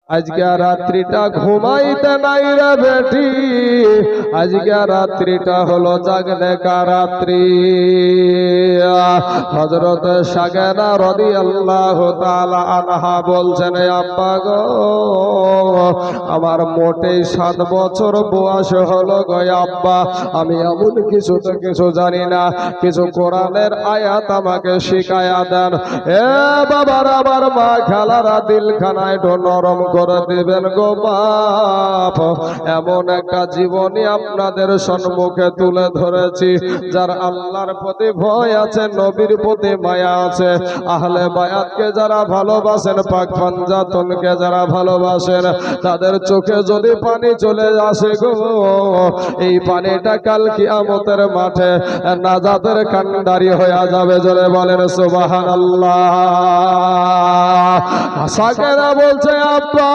আজকে রাত্রিটা ঘুমাইতে নাই রে বেটি, আজকে রাত্রিটা হলো জাগনে কা রাত্রি। হযরত সাগেনা রাদিয়াল্লাহু তাআলা আনহা বলছেন, আব্বা গো আমার মোটেই 7 বছর বয়স হলো গো আব্বা, আমি এমন কিছু তো কিছু জানি না, কিছু কোরআনের আয়াত আমাকে শিখায়া দেন। এ বাবার আমার মা খালারা দিলখানায় নরম করে দিবেন গো বাপ। এমন একটা জীবনী আপনাদের সম্মুখে তুলে ধরেছি যার আল্লাহর প্রতি ভয় আছে, নবীর প্রতি মায়া আছে, আহলে বায়াতকে যারা ভালোবাসেন, পাক পাঞ্জাতনকে যারা ভালোবাসেন, তাদের চোখে যদি পানি চলে আসে গো, এই পানিটা কাল কিয়ামতের মাঠে নাজাতের কান্ডারি হয়ে যাবে। জোরে বলেন সুবহানাল্লাহ। সাকেরা বলছে, আব্বা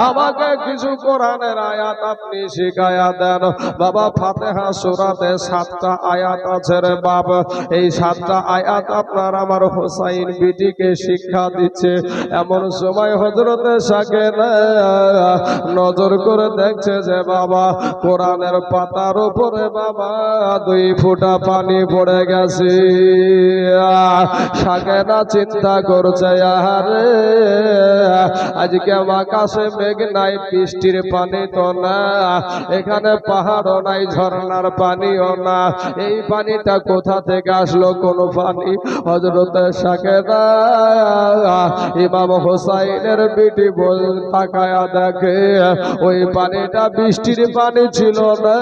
আমাকে কিছু কোরআনের আয়াত আপনি শিখায়া দেন। বাবা ফাতিহা সূরাতে 7টা আয়াত আছে রে বাপ, এই 7টা আয়াত আপনার আমার হোসাইন বিটিকে শিক্ষা দিচ্ছে। এমন সময় হযরতে সাকেরা নজর করে দেখছে যে বাবা কোরআনের পাতার উপরে বাবা 2 ফোঁটা পানি পড়ে গেছে। সাকেরা চিন্তা করছে, আরে আজকে আকাশে মেঘ নাই, বৃষ্টির পানি তো না, এখানে পাহাড়ও নাই, ঝর্ণার পানিও না, এই পানিটা কোথা থেকে আসলো? কোন পানি? হযরতে সাকেরা ইমাম হোসাইনের বিটি বল তাকায়া দেখে ওই পানিটা বৃষ্টির পানি ছিল না,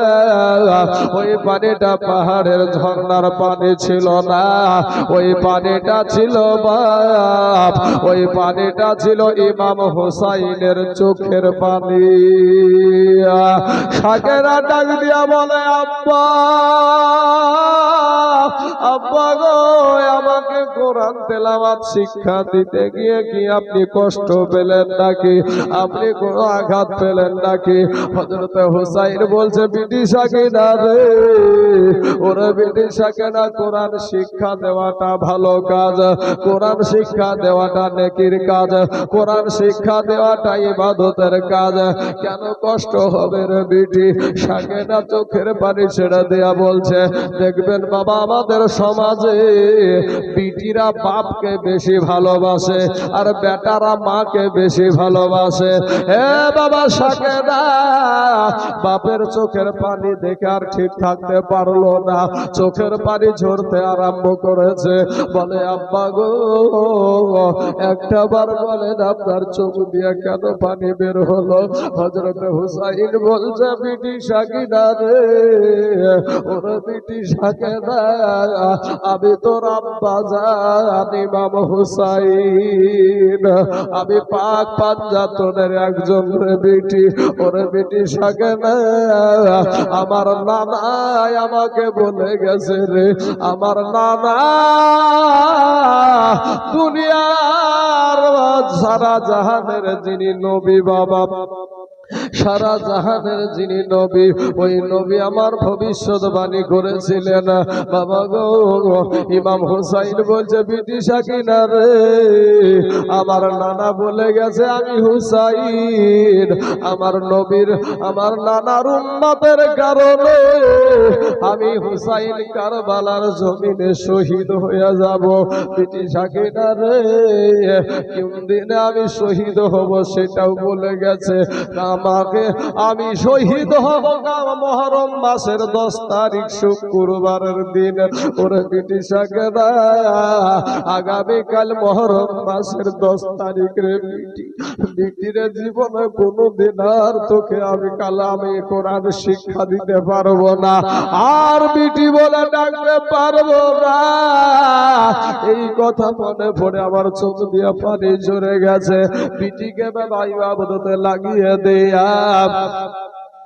ওই পানিটা পাহাড়ের ঝর্ণার পানি ছিল না, ওই পানিটা ছিল বাপ, ওই পানিটা ছিল ইমাম হোসাইনের চোখের পানি। সাকেরা ডাক দিয়া বলে, আব্বা আব্বা গো আমাকে কোরআন তেলাওয়াত শিক্ষা দিতে গিয়ে কি আপনি কষ্ট পেলেন নাকি? আপনি কোনো আঘাত পেলেন নাকি? হযরতে হুসাইন বলছে, বিটি সাকিনা রে, ওরে বিটি সাকিনা, কোরআন শিক্ষা দেওয়াটা ভালো কাজ, কোরআন শিক্ষা দেওয়াটা নেকির কাজ, কোরআন শিক্ষা দেওয়াটা ইবাদতের কাজ, কেন কষ্ট হবে রে বিটি? সাকিনা চোখের পানি ছেড়ে দেয়া বলছে, দেখবেন বাবা আমাদের সমাজে বিটিরা বাপকে বেশি ভালোবাসে আর বেটারা মাকে বেশি ভালোবাসে। হে বাবা সাকেরা বাপের চোখের পানি দেখে আর ঠিক থাকতে পারলো না, চোখের পানি ঝরতে আরম্ভ করেছে। বলে, আব্বা গো একটা বার বলেন আপনার চোখ দিয়ে কেন পানি বের হলো? হযরতে হুসাইন বলছে, বিটি সাকিনা রে, ওরে বিটি সাকিনা, আমি তোর আব্বা জান ইমাম হুসাইন, আমি পাক পাঞ্জাতনের একজন রে বিটি। ওরে বিটি সাকেনা, আমার নানা আমাকে বলে গেছে রে, আমার নানা দুনিয়ার সারা জাহানের যিনি নবী বাবা, সারা জাহানের যিনি নবী, ওই নবী আমার ভবিষ্যৎবাণী করেছিলেন বাবা গো। ইমাম হুসাইন বলছে, বিটি সাকিনা রে, আমার নানা বলে গেছে আমি হুসাইন আমার নবীর, আমার নানার উম্মতের কারণে আমি হুসাইন কারবালার জমিনে শহীদ হয়ে যাব। বিটি সাকিনা রে, কোন দিনে আমি শহীদ হব সেটাও বলে গেছে। আমাকে আমি শহীদ হব মুহররম মাসের 10 তারিখ শুক্রবারের দিন। ওরে বিটি সাকেরা, আগামীকাল মুহররম মাসের 10 তারিখ রে বিটি, বিটির জীবনে কোনোদিন আর তোকে আমি কালামে কোরআন শিক্ষা দিতে পারবো না, আর বিটি বলে ডাকতে পারবো না। এই কথা মনে পড়ে আমার চোখ দিয়ে পানি ঝরে গেছে। বিটিকে বাবা ইবাদতে লাগিয়ে দেয়া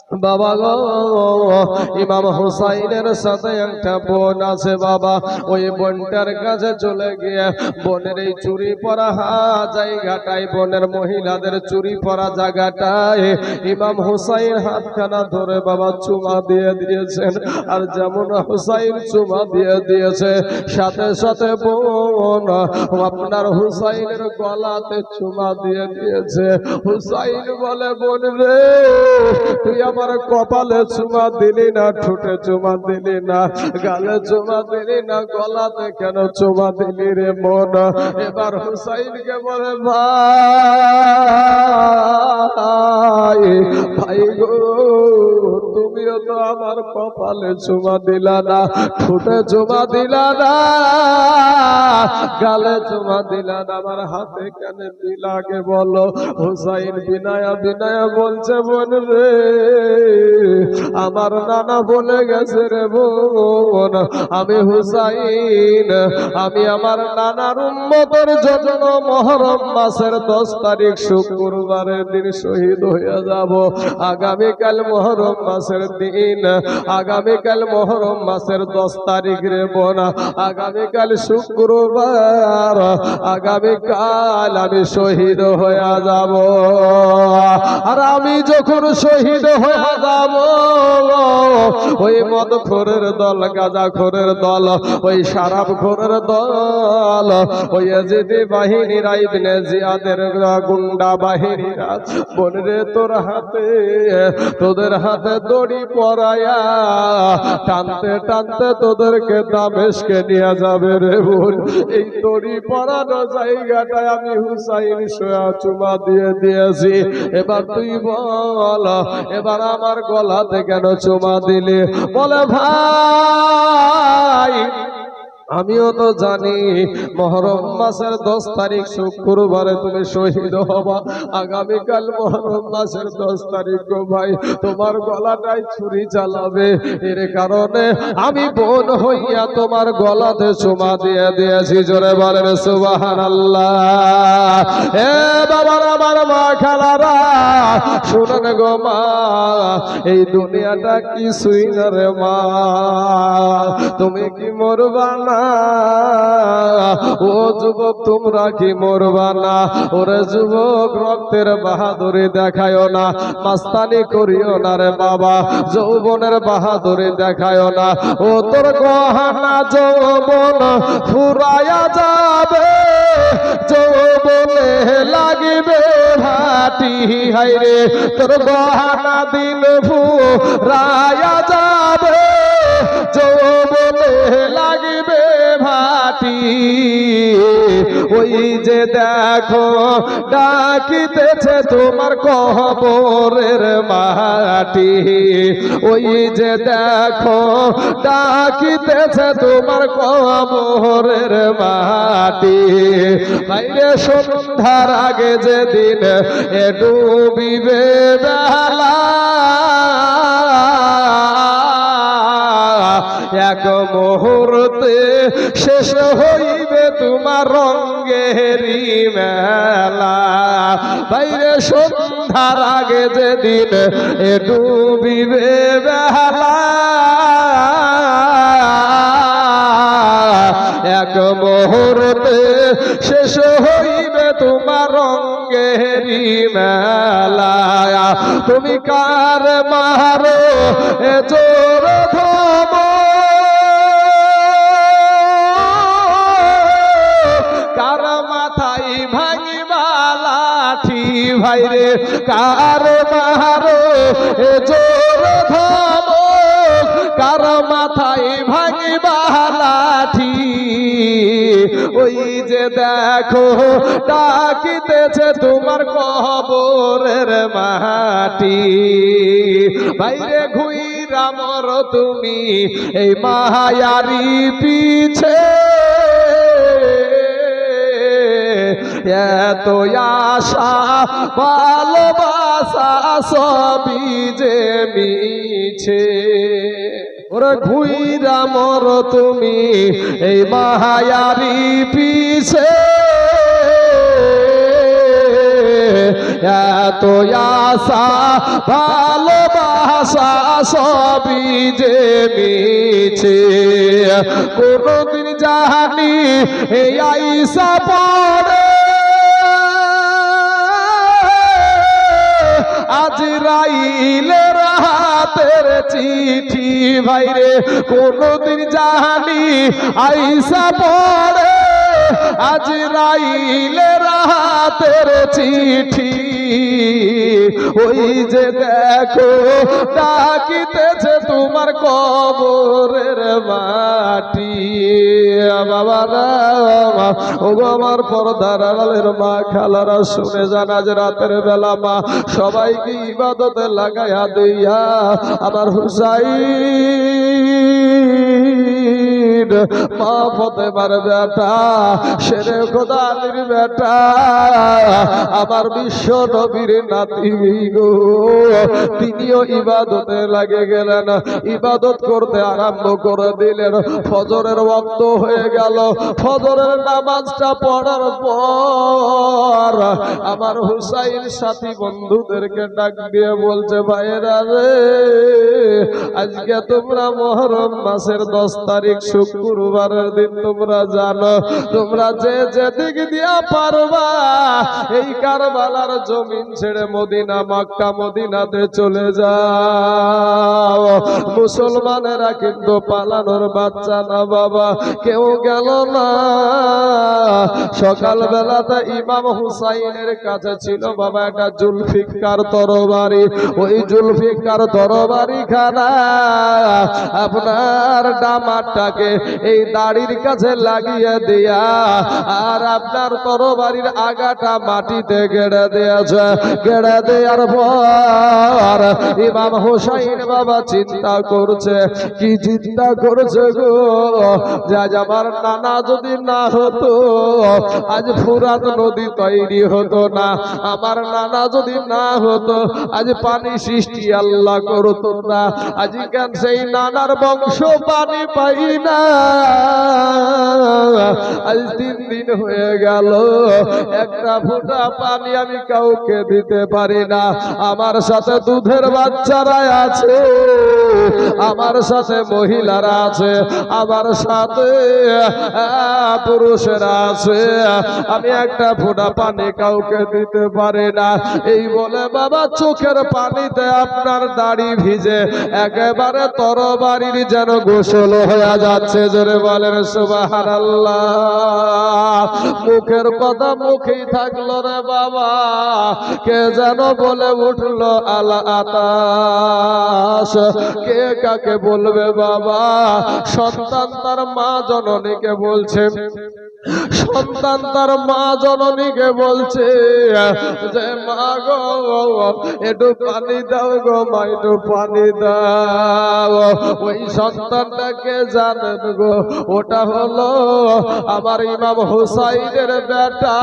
বাবা গো, ইমাম হুসাইনের সাথে একটা বোন আছে বাবা। ওই বোনটার কাছে চলে গিয়ে বোনের এই চুরি পরা জায়গাটায়, বোনের মহিলাদের চুরি পরা জায়গাটায় ইমাম হুসাইন হাতখানা ধরে বাবা চুমা দিয়ে দিয়েছেন। আর যেমন হুসাইন চুমা দিয়ে দিয়েছে, সাথে সাথে বোন আপনার হুসাইনের গলাতে চুমা দিয়ে দিয়েছে। হুসাইন বলে, বোন রে, তুই আমার কপালে চুমা দিলি না, ঠোঁটে চুমা দিলি না, গালে চুমা দিলি না, গলাতে কেন চুমা দিলি রে বোন? এবার হুসাইনকে বলে, ভাই ভাই গো, তুমিও তো আমার কপালে চুমা দিলা না, ঠোঁটে চুমা দিলা না, গালে চুমা দিলা না, আমার হাতে কেন দিলা আগে বলো? হুসাইন বিনায়া বিনায়া বলছে, বোন রে, আমার নানা বলে গেছে রে বোন, আমি হুসাইন, আমি আমার নানার উম্মতের জন্য মুহররম মাসের 10 তারিখ শুক্রবারের দিন শহীদ হয়ে যাব। আগামীকাল মুহররম মাসের দিন, আগামীকাল মুহররম মাসের 10 তারিখ রে বোন, আগামীকাল শুক্রবার, আগামীকাল আমি শহীদ হয়ে যাব। আর আমি যখন শহীদ হয়ে যাব, ওই মদখোরের দল, গাঁজাখোরের দল, ওই শরাবখোরের দল, ওই ইয়াজিদি বাহিনীরা, ইবনে জিয়াদের গুন্ডা বাহিনীরা, বোনরে তোর হাতে, তোদের হাতে দড়ি পরায়া টানতে টানতে তোদেরকে দামেস্কে নিয়ে যাবে রে বোন। এই দড়ি পরানো জায়গাটায় আমি হুসাইন সোয়া চুমা দিয়ে দিয়েছি। এবার তুই বল, এবার আমার গলাতে কেন চুমা দিলি? বলে, ভাই আমিও তো জানি মুহররম মাসের 10 তারিখ শুক্রবারে তুমি শহীদ হবা, আগামীকাল মুহররম মাসের 10 তারিখ গো ভাই তোমার গলাটায় ছুরি চালাবে, এর কারণে আমি বোন হইয়া তোমার গলাতে চুমা দিয়ে দিয়েছি। জোরে বলেন সুবহানাল্লাহ। এ বাবার, আমার মা খালারা শুনেন গো মা, এই দুনিয়াটা কিছুই না রে মা, তুমি কি মরবা না? ও যুবক, তোমরা কি মরবা না? ওরে যুবক, রক্তের বাহাদুরি দেখায় না, মাস্তানি করিও না রে বাবা, যৌবনের বাহাদুরি দেখায় না। ও তোর গহনা যৌবন ফুরায়া যাবে, যৌবনে লাগিবে ভাটি, হাইরে তোর গহনা দিন ফুরায়া যাবে, যৌবনে লাগিবে ভাটি। ওই যে দেখো ডাকিতেছে তোমার কবরের মাটি, ওই যে দেখো ডাকিতেছে তোমার কবরের মাটি। বাইরে সন্ধ্যার আগে যেদিন এ ডুবিবে বেলা, এক মুহূর্তে শেষ হইবে তোমার রঙ্গেরি মেলা। বাইরে সন্ধ্যার আগে যেদিন এ ডুবিবে বেলা, এক মুহূর্তে শেষ হইবে তোমার রঙ্গেরি মেলা। তুমি কার মারো এ জোর ধম, কার মাথায় ভাঙিবা লাঠি, ভাইরে কার মারো এ জোর ধম, কার মাথায় ভাঙিবা লাঠি। ওই যে দেখো ডাকিতেছে তোমার কবরের মাটি, বাইরে ঘুইরা মর তুমি এই মায়ারি পিছে, এত আশা ভালোবাসা সবই যে মিছে। ওরে ঘুইরা মর তুমি এই মায়ারি পিছে, এত আশা ভালোবাসা সবই যে মিছে কোনদিন জানি এই আইসা পড়ে আজরাইলের হাতের চিঠি ভাইরে কোনদিন জানি আইসা পড়ে আজরাইলের হাতের চিঠি ওই যে দেখো ডাকিতেছে তোমার কবরের মাটি বাবারা ও আমার পর্দার আড়ালের মা খালারা শুনে যান আজ রাতের বেলা মা সবাইকে ইবাদতে লাগাইয়া দিয়া আমার হুসাইন মা ফতেমার বেটা শেরে খোদা আলীর বেটা আমার বিশ্ব নবীর নাতি গো তিনিও ইবাদতে লাগে গেলেন ইবাদত করতে আরম্ভ করে দিলেন ফজরের ওয়াক্ত হয়ে গেল ফজরের নামাজটা পড়ার পর আমার হুসাইন সাথী বন্ধুদেরকে ডাক দিয়ে বলছে ভাইয়েরা রে আজকে তোমরা মুহররম মাসের 10 তারিখ শুক্রবারের দিন তোমরা জানো তোমরা যে যেদিক দিয়া পারবা এই কারবালার জমিন ছেড়ে মদিনা মক্কা মদিনাতে চলে যাও মুসলমানেরা কিন্তু পালানোর বাচ্চা না বাবা কেউ গেল না সকাল বেলাতে ইমাম হুসাইনের কাছে ছিল বাবা একটা জুলফিকার তরবারি ওই জুলফিকার তরবারি খানা আপনার ডামারটাকে এই দাড়ির কাছে লাগিয়ে দিয়া আর আপনার তরবারির আগাটা মাটিতে গেড়ে দিয়েছে গেড়ে দেওয়ার পর ইমাম হুসাইন বাবা চিন্তা করছে কি চিন্তা করছে গো যে আজ আমার নানা যদি না হতো আজ ফুরাত নদী তৈরি হতো না আমার নানা যদি না হতো আজ পানি সৃষ্টি আল্লাহ করতো না আজ কেন সেই নানার বংশ পানি পাই না আজ 3 দিন হয়ে গেল একটা ফোঁটা পানি আমি কাউকে দিতে পারি না আমার সাথে দুধের বাচ্চারা আছে আমার সাথে মহিলারা আছে আমার সাথে পুরুষেরা আছে আমি একটা ফোঁটা পানি কাউকে দিতে পারি না এই বলে বাবা চোখের পানিতে আপনার দাড়ি ভিজে একেবারে তরবারির যেন গোসল হয়ে যাচ্ছে জোরে বলেন সুবহানাল্লাহ মুখের কথা মুখেই থাকলো রে বাবা কে যেন বলে উঠলো আলা আতাশ কে কাকে বলবে বাবা সন্তান তার মা জননীকে বলছে সন্তান তার মা জননীকে বলছে যে মা গো একটু পানি দাও গো মা একটু পানি দাও ওই সন্তানটাকে জানেন গো ওটা হলো আমার ইমাম হুসাইনের বেটা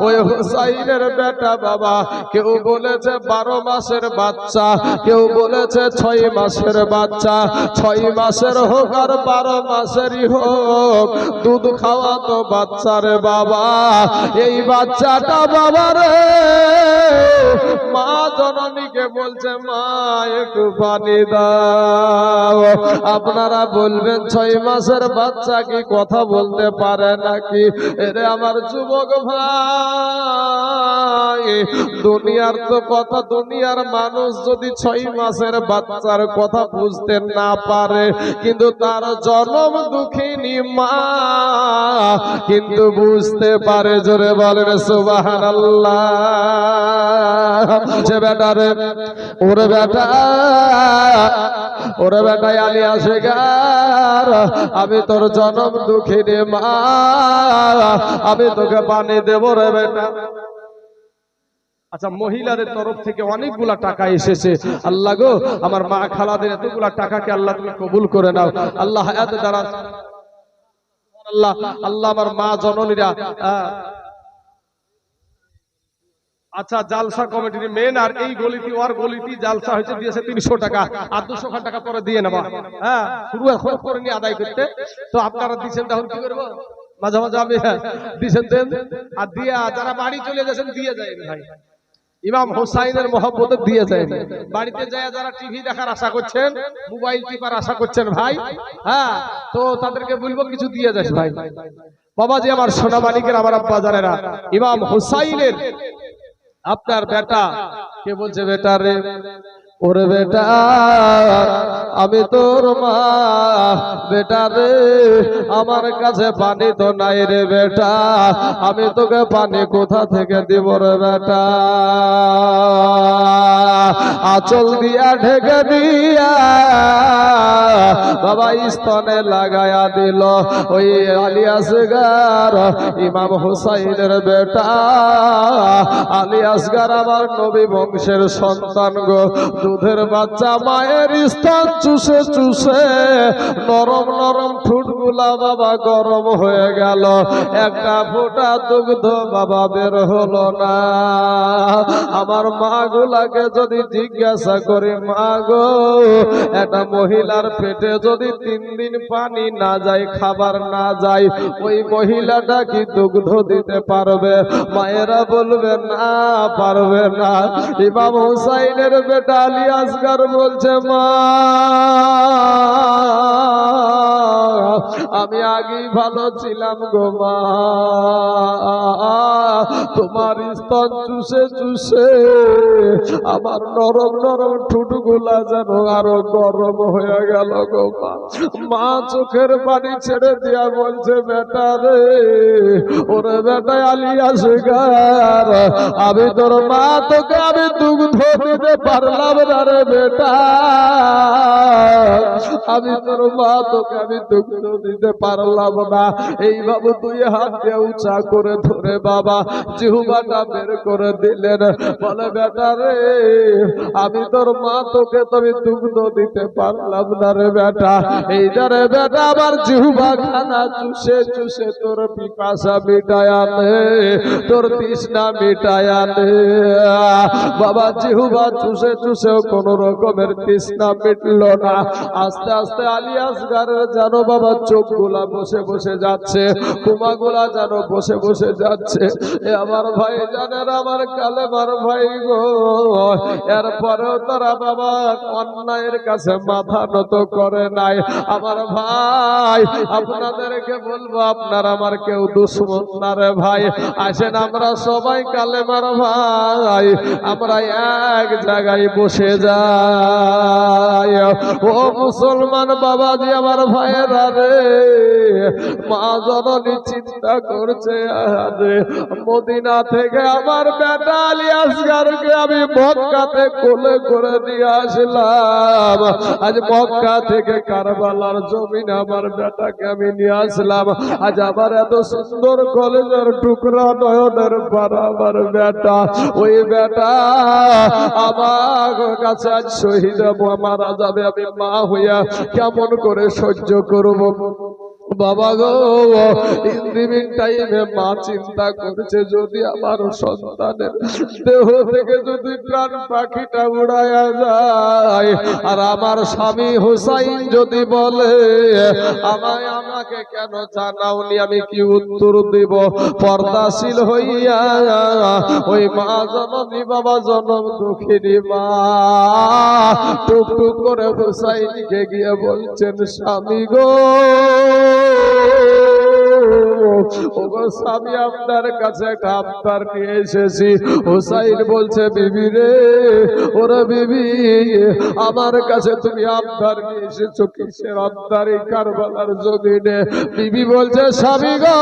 ওই হুসাইনের বেটা বাবা কেউ বলেছে 12 মাসের বাচ্চা কেউ বলেছে 6 মাসের বাচ্চা 6 মাসের হোক আর 12 মাসেরই হোক দুধ খাওয়া তো বাচ্চারে বাবা এই বাচ্চাটা বাবা রে মা জননীকে বলছে মা একটু পানি দাও আপনারা বলবেন 6 মাসের বাচ্চা কি কথা বলতে পারে নাকি এরে আমার যুবক ভাই দুনিয়ার তো কথা দুনিয়ার মানুষ যদি 6 মাসের বাচ্চার কথা বুঝতে না পারে কিন্তু তার জন্ম দুঃখিনী মা কিন্তু বুঝতে পারে জোরে বলেন সুবহানাল্লাহ যে বেটা রে ওরে বেটা আলী আসেগার আমি তোর জন্ম দুঃখিনী মা আমি তোকে পানি দেব রে বেটা আচ্ছা মহিলাদের তরফ থেকে অনেকগুলা টাকা এসেছে আল্লাহ গো আমার মা খালাদের এতগুলা টাকাকে আল্লাহ তুমি কবুল করে নাও আল্লাহ হায়াত দ্বারা আল্লাহ আল্লাহ আমার মা জননীরা আচ্ছা জালসা কমিটির মেন আর এই গলিটি ওর গলিটি জালসা হয়েছে দিয়েছে 300 টাকা আর 200 টাকা পরে দিয়ে নেবা হ্যাঁ শুরু এখন করে নিয়ে আদায় করতে তো আপনারা দিচ্ছেন তখন কি করবো মাঝে মাঝে আমি দিছেন দেন আর দিয়ে যারা বাড়ি চলে গেছেন দিয়ে যায় ভাই ইমাম হুসাইনের মহব্বতে দিয়ে যায় বাড়িতে যায় যারা টিভি দেখার আশা করছেন মোবাইল টিপার আশা করছেন ভাই হ্যাঁ তো তাদেরকে বলবো কিছু দিয়ে যাস ভাই বাবাজি আমার সোনা মানিকের আমার আব্বা জানেরা ইমাম হুসাইনের আপনার বেটা কে বলছে বেটা রে ওরে বেটা আমি তোর মা বেটা রে আমার কাছে পানি তো নাই রে বেটা আমি তোকে পানি কোথা থেকে দিব রে বেটা আঁচল দিয়া ঢেকে দিয়া বাবা স্তনে লাগায়া দিল ওই আলিয়াসগার ইমাম হুসাইনের বেটা আলিয়াসগার আমার নবী বংশের সন্তান গো দুধের বাচ্চা মায়ের স্তন চুষে চুষে নরম নরম ঠুটগুলা বাবা গরম হয়ে গেল একটা ফোঁটা দুগ্ধ বাবা বের হলো না আমার মা গুলাকে যদি জিজ্ঞাসা করি মা গো একটা মহিলার পেটে যদি 3 দিন পানি না যায় খাবার না যায় ওই মহিলাটা কি দুগ্ধ দিতে পারবে মায়েরা বলবে না পারবে না ইমাম হুসাইনের বেটা আলী আসগার বলছে মা আমি আগেই ভালো ছিলাম গো মা তোমার স্তন চুষে চুষে আমার নরম নরম ঠুটগুলা যেন আরো গরম হয়ে গেল গো মা মা চোখের পানি ছেড়ে দিয়া বলছে বেটা রে ওরে বেটা আলী আসগার আমি তোর মা তোকে আমি দুগ্ধ দিতে পারলাম না রে বেটা আমি তোর মা তোকে আমি দুগ্ধ দিতে পারলাম না এইভাবে 2 হাত দিয়ে উঁচা করে ধরে বাবা জিহ্বাটা বের করে দিলেন বলে বেটা রে আমি তোর মা তোকে তুমি দুগ্ধ দিতে পারলাম না রে বেটা এই রে বেটা আমার জিহ্বা খানা চুষে চুষে তোর পিপাসা মিটায় আনে তোর তৃষ্ণা মিটায় আনে বাবা জিহ্বা চুষে চুষেও কোন রকমের তৃষ্ণা মিটল না আস্তে আস্তে আলী আসগারের জানো বাবা চোখগুলা বসে বসে যাচ্ছে কুমাগুলা জানো বসে বসে যাচ্ছে আমার ভাই জানেন আমার কালেমার ভাই গো এরপরেও তারা বাবা অন্যায়ের কাছে মাথা নত করে নাই আমার ভাই আপনাদেরকে বলবো আপনার আমার কেউ দুশ্মন না রে ভাই আসেন আমরা সবাই কালেমার ভাই আমরা এক জায়গায় বসে যাই ও মুসলমান বাবাজি আমার ভাইয়েরা রে মা জননী চিন্তা করছে মদিনা থেকে আমার বেটা আলী আসগারকে আমি মক্কাতে কোলে করে নিয়ে আসলাম আজ মক্কা থেকে কারবালার জমিন আমার বেটাকে আমি নিয়ে আসলাম আজ আমার এত সুন্দর কলেজের টুকরা নয়নের পারা আমার বেটা ওই বেটা আমার কাছে আজ শহীদ মারা যাবে আমি মা হইয়া কেমন করে সহ্য করব বাবা গো ইন্দিমিন টাইমে মা চিন্তা করছে যদি আমার সন্তানের দেহ থেকে যদি প্রাণ পাখিটা উড়ায়া যায় আর আমার স্বামী হুসাইন যদি বলে আমাকে কেন জানাওনি আমি কি উত্তর দিব পর্দাশীল হইয়া ওই মা জননী বাবা জনম দুঃখিনী মা টুক করে হুসাইনকে গিয়ে বলছেন স্বামী গো স্বামী আপনার কাছে একটা আবদার নিয়ে এসেছি হুসাইন বলছে বিবি রে ওরে বিবি আমার কাছে তুমি আবদার নিয়ে এসেছো কিসের আবদার এই কারবালার জমিনে বিবি বলছে স্বামী গো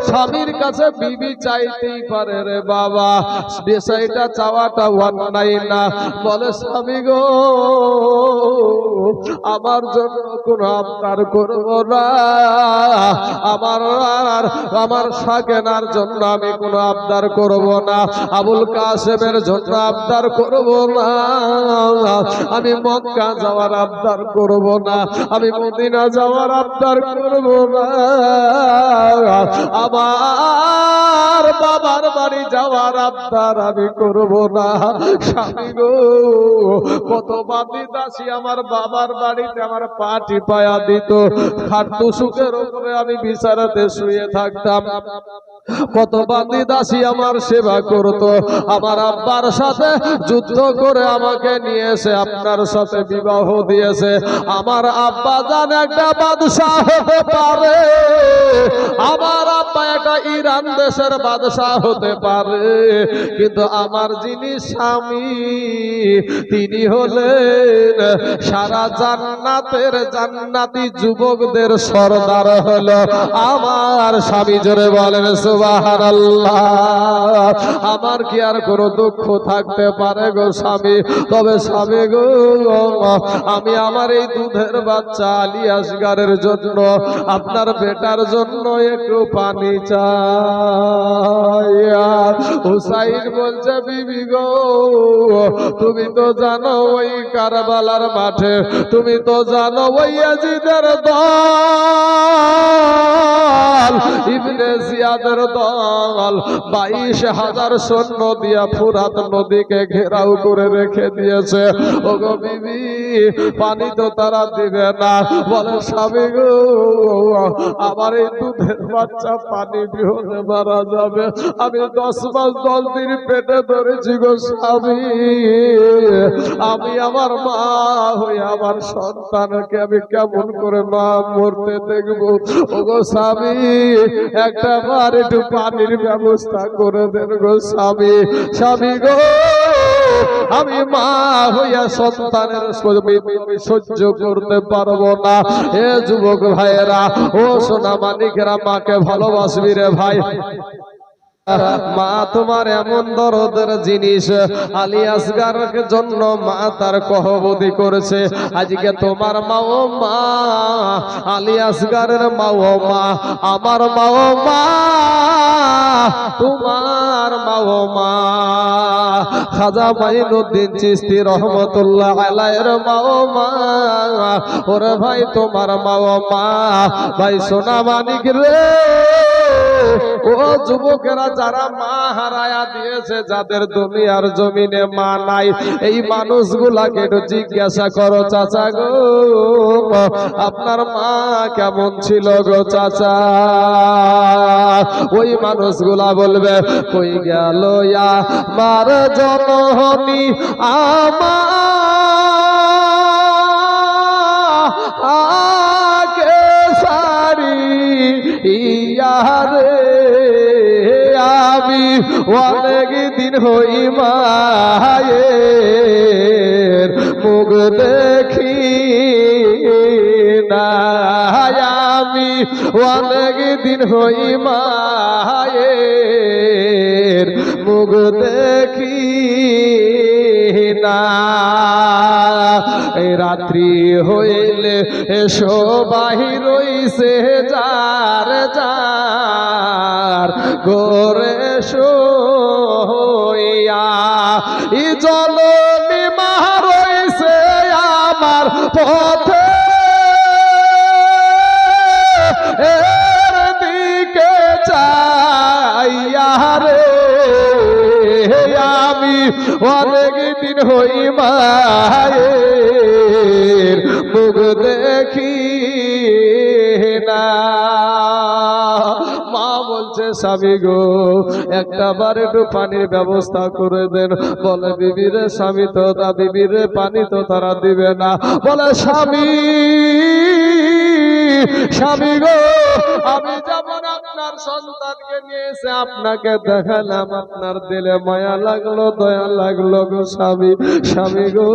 স্বামীর কাছে বিবি চাইতেই পারে রে বাবা বিষয়টা চাওয়াটা অন্যায় না বলে স্বামী গো আমার জন্য কোনো আবদার করবো না আমার সাকেনার জন্য আমি কোনো আবদার করব না আবুল কাসেমের জন্য আবদার করব না আমি মক্কা যাওয়ার আবদার করব না আমি মদিনা যাওয়ার আবদার করব না আমার বাবার বাড়ি যাওয়ার আবদার আমি করব না স্বামী গো কত বাদি দাসী আমার বাবার বাড়িতে আমার পা টিপায়া দিত খাট্টু সুখের উপরে আমি বিচারাতে শুয়ে থাকতাম। কত বান্দি দাসী আমার সেবা করত। আমার আব্বার সাথে যুদ্ধ করে আমাকে নিয়ে এসে আপনার সাথে বিবাহ দিয়েছে। আমার আব্বা জান একটা বাদশাহ হতে পারে, আমার আব্বা একটা ইরান দেশের বাদশাহ হতে পারে, কিন্তু আমার যিনি স্বামী তিনি হলেন সারা জান্নাতের জান্নাতি যুবকদের সর্দার হলো আমার স্বামী। জোরে বলেন সুবহানাল্লাহ। আমার কি আর কোনো দুঃখ থাকতে পারে গো স্বামী? তবে স্বামী গো, আমি আমার এই দুধের বাচ্চা আলী আসগারের জন্য, আপনার বেটার জন্য একটু পানি চাই। হুসাইন বলছে বিবি গো, তুমি তো জানো ওই কারবালার মাঠে, তুমি তো জানো ওই ইয়াজিদের দল, ইবনে জিয়াদের দল 22,000 সৈন্য দিয়া ফুরাত নদীকে ঘেরাও করে রেখে দিয়েছে। ও গো বিবি, পানি তো তারা দিবে না। বলে স্বামী গো, আমার এই দুধের বাচ্চা পানি বিহনে মারা যাবে। আমি 10 মাস 10 দিন পেটে ধরেছি গো স্বামী। আমি আমার মা হয়ে আমার সন্তানকে আমি কেমন করে মা মরতে দেখবো? ও গো স্বামী, একটা বার একটু পানির ব্যবস্থা করে দেন গো স্বামী। স্বামী গো, আমি মা হইয়া সন্তানের সহ্য করতে পারবো না। এ যুবক ভাইয়েরা, ও সোনা মানিকেরা, মাকে ভালোবাসবি রে ভাই। মা তোমার এমন দরদের জিনিস, আলী আসগারের জন্য মা তার কহবতি করেছে। আজকে তোমার মা ও মা, আলী আসগারের মা ও মা, আমার মা ও মা, তোমার মা ও মা, খাজা মাইনুদ্দিন চিশতি রহমতুল্লাহ আলাইহির মা ও মা। ওরে ভাই, তোমার মা ও মা। ভাই সোনা মানিক রে, ও যুবকেরা যারা মা হারায়া দিয়েছে, যাদের দুনিয়ার জমিনে মা নাই, এই মানুষগুলাকে একটু জিজ্ঞাসা করো, চাচা গো, আপনার মা কেমন ছিল গো চাচা? ওই মানুষগুলা বলবে, কই গেল আমার জননী আমাকে সারি ইয়ারে, আমি অনেক দিন হই মায়ের মুখ দেখি না, আমি অনেক দিন হই মায়ের মুখ দেখি না। এই রাত্রি হইলে এসো বাহির হইছে যার যার ঘরে শোয়া, ই জননী মা রইছে আমার পথে, এর দিকে চাইয়া রে, আমি অনেক দিন হই মায়ের মুখ দেখি না। মা বলছে, স্বামী গো, একটা বার একটু পানির ব্যবস্থা করে দেন। বলে বিবিরে, স্বামী তো বিবিরে পানি তো তারা দিবে না। বলে স্বামী, স্বামী গো, আমি যেমন আপনার সন্তানকে নিয়ে এসে আপনাকে দেখালাম, আপনার দিলে মায়া লাগলো, দয়া লাগলো গো স্বামী। স্বামী গো,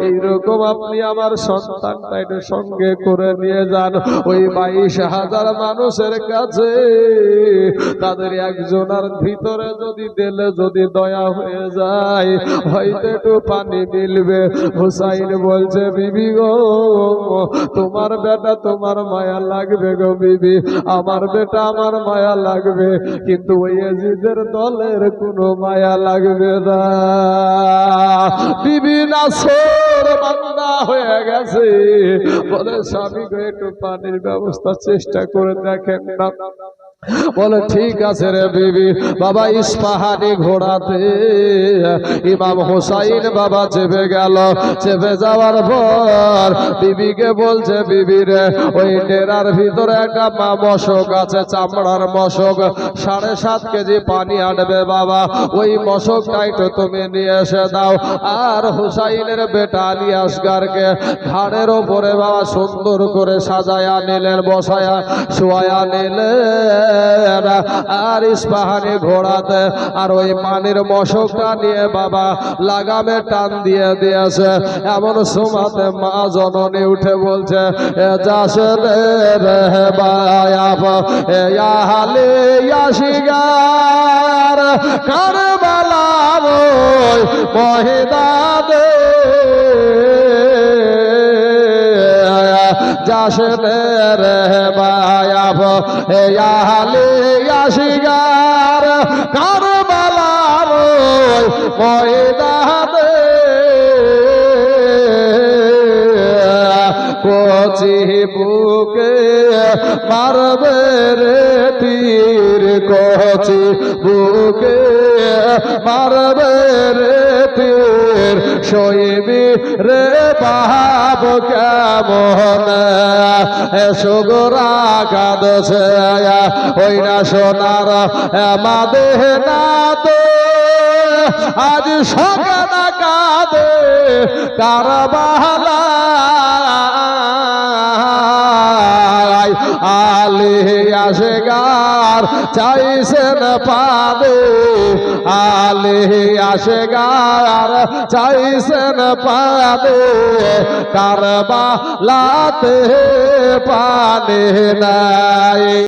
এইরকম আপনি আমার সন্তানটা একটু সঙ্গে করে নিয়ে যান। ওই 22,000 মানুষের কাছে তাদের একজনের ভিতরে যদি দিলে যদি দয়া হয়ে যায়, হয়তো একটু পানি মিলবে। হুসাইন বলছে, বিবি গো, তোমার বেটা তোমার মায়া লাগবে গো বিবি, আমার বেটা আমার মায়া লাগবে, কিন্তু ওই ইয়াজিদের দলের কোনো মায়া লাগবে না। বিবি নাসর বান্দা হয়ে গেছে। বলে স্বামী গো, একটু পানির ব্যবস্থা চেষ্টা করে দেখেন না। বলে ঠিক আছে রে বিবি। বাবা ইস্পাহানি ঘোড়াতে ইমাম হুসাইন বাবা চেপে গেল। চেপে যাওয়ার পর বিবিকে বলছে, বিবি রে ওই ডেরার ভিতরে একটা মশক আছে, চামড়ার মশক, 7.5 কেজি পানি আনবে বাবা, ওই মশকটা একটু তুমি নিয়ে এসে দাও। আর হুসাইনের বেটা আলী আসগারকে ঘাড়ের ওপরে বাবা সুন্দর করে সাজায়া নিলেন, বসায়া শোয়া নিলেন। আর ইস্পাহানি ঘোড়াতে আর ওই পানির মশকটা নিয়ে বাবা লাগামে টান দিয়ে দিয়েছে। এমন সময়তে মা জননী উঠে বলছে, যাসে রে বায়াব আহলে ইয়াশিগার কারবালার ওই ময়দানে যাসে রে বায়াব আহলে ইয়াশিগার কারবালার ওই ময়দানে কচি বুকে মারবে রে তীর, কচি বুকে মারবে রে তীর, সইবি রে বাপ কেমন সুগরা কাঁদছে ওই না সোনার মাদেহ না তো আজ সকানা কাঁদে কারবালা আলী আসগার চাইছেন পাবে, আলী আসগার চাইছেন পাবে, কারবালাতে পানি নাই।